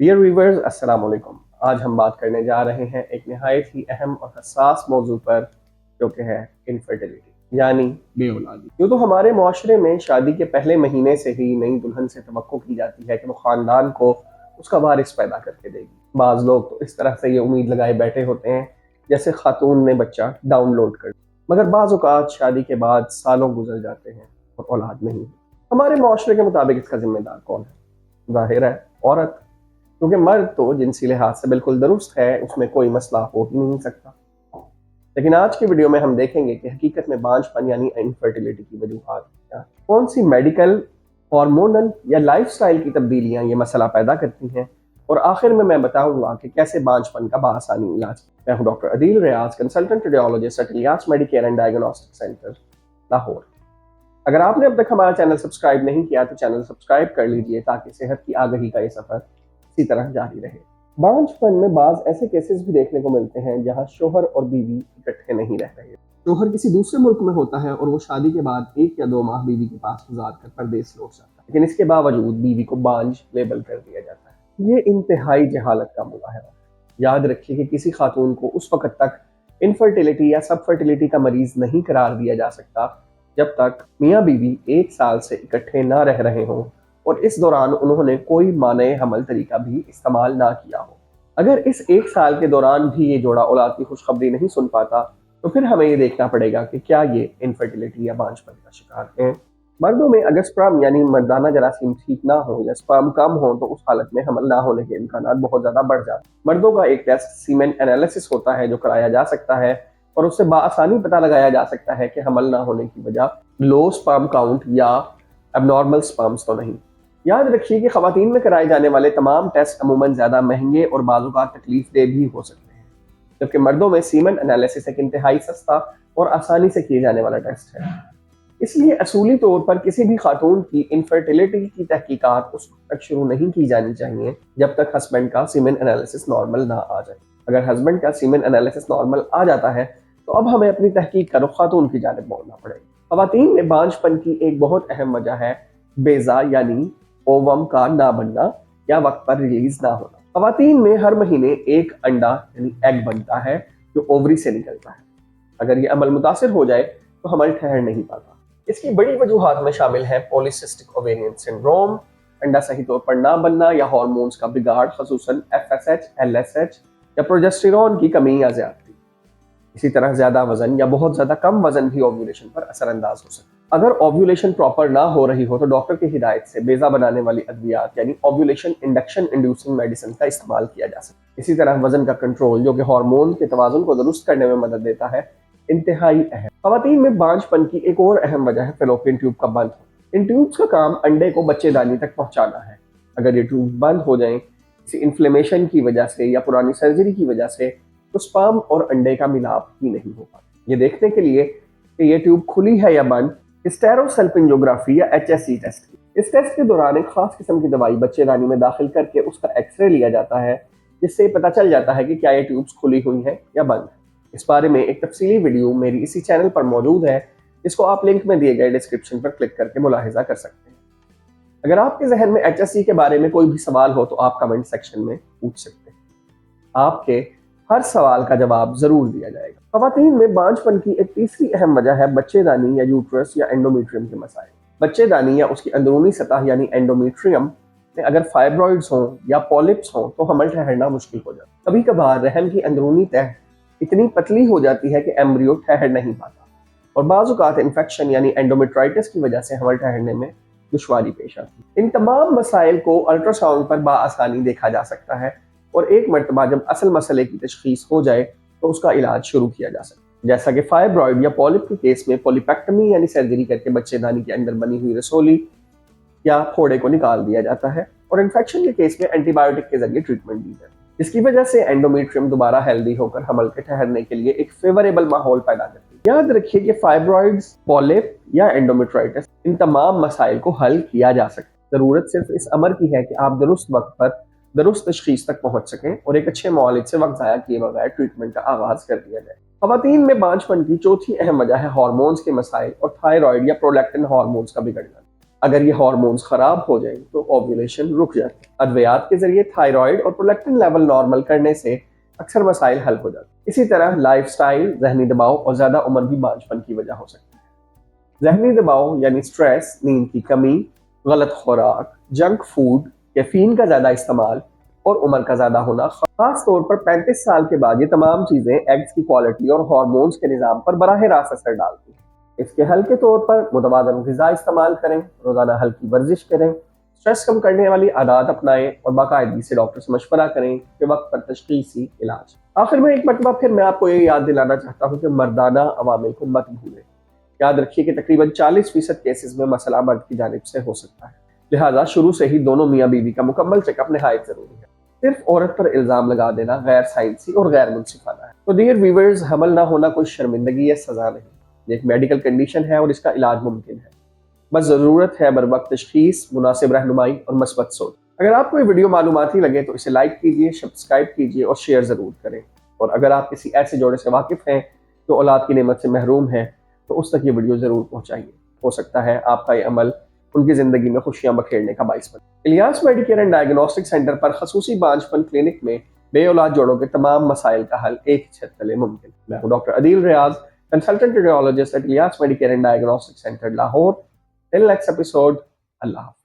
Dear viewers, अस्सलाम वालेकुम। आज हम बात करने जा रहे हैं एक नहायत ही अहम और हसास मौजू पर, जो कि है इनफर्टिलिटी यानी बेऔलादी। यूँ तो हमारे माशरे में शादी के पहले महीने से ही नई दुल्हन से तवक्को की जाती है कि वो ख़ानदान को उसका वारिस पैदा करके देगी। बाज़ लोग तो इस तरह से ये उम्मीद लगाए बैठे होते हैं जैसे खातून ने बच्चा डाउनलोड कर, मगर बाज़ औक़ात शादी के बाद सालों गुजर जाते हैं और औलाद नहीं। हमारे माशरे के मुताबिक इसका जिम्मेदार कौन है? ज़ाहिर है औरत, क्योंकि मर्द तो जिनसी लिहाज से बिल्कुल दुरुस्त है, उसमें कोई मसला हो ही नहीं सकता। लेकिन आज की वीडियो में हम देखेंगे कि हकीकत में बांझपन यानी इनफर्टिलिटी की वजूहात क्या, कौन सी मेडिकल, हार्मोनल या लाइफस्टाइल की तब्दीलियां ये मसला पैदा करती हैं, और आखिर में मैं बताऊंगा कि कैसे बांझपन का बासानी इलाज। मैं हूं doctor Adeel Riaz, consultant radiologist at Ilyas Medicare and Diagnostic Centre, Lahore. अगर आपने अब तक हमारा चैनल सब्सक्राइब नहीं किया तो चैनल सब्सक्राइब कर लीजिए ताकि सेहत की आगही का ये सफर इसी तरह जारी रहे। बांझपन में बाज ऐसे केसेस भी देखने को मिलते हैं जहां शोहर और बीवी इकट्ठे नहीं रह रहे। शोहर किसी दूसरे मुल्क में होता है और वो शादी के बाद 1 या 2 माह बीवी के पास गुजार कर परदेस लौट जाता है, लेकिन इसके बावजूद बीवी को बांझ लेबल कर दिया जाता है। ये इंतहाई जहालत का मुजाहरा है। याद रखिए कि किसी खातून को उस वक्त तक इनफर्टिलिटी या सब फर्टिलिटी का मरीज नहीं करार दिया जा सकता जब तक मियाँ बीवी 1 साल से इकट्ठे ना रह रहे हों और इस दौरान उन्होंने कोई माने हमल तरीका भी इस्तेमाल ना किया हो। अगर इस 1 साल के दौरान भी ये जोड़ा औलाद की खुशखबरी नहीं सुन पाता तो फिर हमें ये देखना पड़ेगा कि क्या ये इनफर्टिलिटी या बांझपन का शिकार हैं। मर्दों में अगर स्पर्म यानी मर्दाना जरासीम ठीक ना हो या स्पर्म कम हो तो उस हालत में हमल ना होने के इम्कानात बहुत ज़्यादा बढ़ जाते हैं। मर्दों का एक टेस्ट सीमेन एनालिसिस होता है जो कराया जा सकता है और उससे बआसानी पता लगाया जा सकता है कि हमल ना होने की वजह लो स्पर्म काउंट या एबनॉर्मल स्पर्म्स तो नहीं। याद रखिए कि ख़वातीन में कराए जाने वाले तमाम टेस्ट अमूमन ज़्यादा महंगे और बाज़ तकलीफ दे भी हो सकते हैं, जबकि मर्दों में सीमन एनालिसिस एक इंतहाई सस्ता और आसानी से किए जाने वाला टेस्ट है। इसलिए असूली तौर पर किसी भी खातून की इनफर्टिलिटी की तहकीकात उस वक्त तक शुरू नहीं की जानी चाहिए जब तक हस्बैंड का सीमन एनालिसिस नॉर्मल ना आ जाए। अगर हस्बैंड का सीमन एनालिसिस नॉर्मल आ जाता है तो अब हमें अपनी तहकीक का रुख खातून की जानिब मोड़ना पड़ेगा। ख़वातीन में बांझपन की एक बहुत अहम वजह है बेजा यानी ओवम का ना बनना या वक्त पर रिलीज ना होना। ख़वातीन में हर महीने एक अंडा यानी एग बनता है जो ओवरी से निकलता है। अगर ये अमल मुतासिर हो जाए तो हमल ठहर नहीं पाता। इसकी बड़ी वजूहात में शामिल है पॉलीसिस्टिक ओवेरियन सिंड्रोम, अंडा सही तौर पर ना बनना या हार्मोन्स का बिगाड़, खसूसन FSH, LSH या प्रोजेस्टेरॉन की कमी या ज्यादती। इसी तरह ज्यादा वजन या बहुत ज्यादा कम वजन भी ओव्यूलेशन पर असरअंदाज हो सकता है। अगर ओव्यूलेशन प्रॉपर ना हो रही हो तो डॉक्टर की हिदायत से बेजा बनाने वाली अद्वियात यानी ओव्यूलेशन इंडक्शन इंड्यूसिंग मेडिसिन का इस्तेमाल किया जा सकता है। इसी तरह वजन का कंट्रोल, जो कि हार्मोन के तवाजुन को दुरुस्त करने में मदद देता है, इंतहाई अहम। ख़वातीन में बांझपन की एक और अहम वजह है फेलोपियन ट्यूब का बंद होना। इन ट्यूब्स का काम अंडे को बच्चेदानी तक पहुंचाना है। अगर ये ट्यूब बंद हो जाएं किसी इन्फ्लेमेशन की वजह से या पुरानी सर्जरी की वजह से तो स्पर्म और अंडे का मिलाप ही नहीं हो पाता। ये देखने के लिए कि ये ट्यूब खुली है या बंद, हिस्टेरोसल्पिंजोग्राफी या HSC टेस्ट की। इस टेस्ट के दौरान एक खास किस्म की दवाई बच्चेदानी में दाखिल करके उसका एक्सरे लिया जाता है, जिससे पता चल जाता है कि क्या ये ट्यूब्स खुली हुई हैं या बंद है। इस बारे में एक तफसीली वीडियो मेरी इसी चैनल पर मौजूद है, जिसको आप लिंक में दिए गए डिस्क्रिप्शन पर क्लिक करके मुलाहिजा कर सकते हैं। अगर आपके जहन में HSC के बारे में कोई भी सवाल हो तो आप कमेंट सेक्शन में पूछ सकते हैं। आपके हर सवाल का जवाब जरूर दिया जाएगा। ख़वातीन में बांझपन की एक तीसरी अहम वजह है बच्चेदानी या यूट्रस या एंडोमेट्रियम के मसाइल। बच्चेदानी या उसकी अंदरूनी सतह यानी एंडोमेट्रियम में अगर फाइब्रॉइड्स हों या पॉलिप्स हों तो हमल ठहरना मुश्किल हो जाता है। कभी कभार रहम की अंदरूनी तह इतनी पतली हो जाती है कि एम्ब्रियो ठहर नहीं पाता और बाज़ औक़ात इन्फेक्शन यानी एंडोमेट्राइटिस की वजह से हमल ठहरने में दुश्वारी पेश आती है। इन तमाम मसाइल को अल्ट्रासाउंड पर बाआसानी देखा जा सकता है और एक मरतबा जब असल मसले की तशखीस हो जाए तो उसका इलाज शुरू किया जा सकता है। जैसा कि फाइब्रॉइड या पॉलिप के केस में पॉलिपेक्टमी यानी सर्जरी करके बच्चेदानी के अंदर बनी हुई रसोली या फोड़े को निकाल दिया जाता है, और इन्फेक्शन के केस में एंटीबायोटिक के जरिए ट्रीटमेंट दी जाती है, जिसकी वजह से एंडोमेट्रियम दोबारा हेल्दी होकर हमल के ठहरने के लिए एक फेवरेबल माहौल पैदा करती है। याद रखिए कि फाइब्रॉइड्स, पॉलिप या एंडोमेट्राइटिस, इन तमाम मसाइल को हल किया जा सकता है। ज़रूरत सिर्फ इस अमर की है कि आप दुरुस्त वक्त पर दुरुस्त तशखीस तक पहुंच सकें और एक अच्छे मौलिद से वक्त ज़ाया किए बगैर ट्रीटमेंट का आगाज कर दिया जाए। ख़वातीन में बांझपन की चौथी अहम वजह है हार्मोन्स के मसाइल और थायराइड या प्रोलैक्टिन हार्मोन्स का बिगड़ना। اگر یہ ہارمونز خراب ہو جائیں تو اوویولیشن رک جاتی ہے۔ ادویات کے ذریعے تھائرائیڈ اور پرولیکٹن لیول نارمل کرنے سے اکثر مسائل حل ہو جاتے ہیں۔ اسی طرح لائف سٹائل، ذہنی دباؤ اور زیادہ عمر بھی بانجھپن کی وجہ ہو سکتی ہے۔ ذہنی دباؤ یعنی سٹریس، نیند کی کمی، غلط خوراک، جنک فوڈ، کیفین کا زیادہ استعمال اور عمر کا زیادہ ہونا، خاص طور پر 35 سال کے بعد، یہ تمام چیزیں ایگز کی کوالٹی اور ہارمونز کے نظام پر براہ راست اثر ڈالتی ہیں۔ اس کے حل کے طور پر متوازن غذا استعمال کریں، روزانہ ہلکی ورزش کریں، سٹریس کم کرنے والی عادات اپنائیں اور باقاعدگی سے ڈاکٹر سے مشورہ کریں کہ وقت پر تشخیصی علاج۔ آخر میں ایک مرتبہ پھر میں آپ کو یہ یاد دلانا چاہتا ہوں کہ مردانہ عوامل کو مت بھولیں۔ یاد رکھیے کہ تقریباً 40% کیسز میں مسئلہ مرد کی جانب سے ہو سکتا ہے، لہٰذا شروع سے ہی دونوں میاں بیوی کا مکمل چیک اپ نہایت ضروری ہے۔ صرف عورت پر الزام لگا دینا غیر سائنسی اور غیر منصفانہ ہے۔ تو ڈیئر ویورز، حمل نہ ہونا کوئی شرمندگی یا سزا نہیں، یہ ایک میڈیکل کنڈیشن ہے اور اس کا علاج ممکن ہے۔ بس ضرورت ہے بر وقت تشخیص، مناسب رہنمائی اور مثبت سوچ۔ اگر آپ کو یہ ویڈیو معلوماتی لگے تو اسے لائک کیجیے، سبسکرائب کیجیے اور شیئر ضرور کریں۔ اور اگر آپ کسی ایسے جوڑے سے واقف ہیں جو اولاد کی نعمت سے محروم ہے تو اس تک یہ ویڈیو ضرور پہنچائیے، ہو سکتا ہے آپ کا یہ عمل ان کی زندگی میں خوشیاں بکھیرنے کا باعث بنے۔ Ilyas medicare and diagnostic centre پر خصوصی بانجھپن کلینک میں بے اولاد جوڑوں کے تمام مسائل کا حل ایک چھت تلے ممکن۔ میں ہوں doctor Adeel Riaz, consultant radiologist at Ilyas medicare and diagnostic centre Lahore. Till next episode, اللہ حافظ۔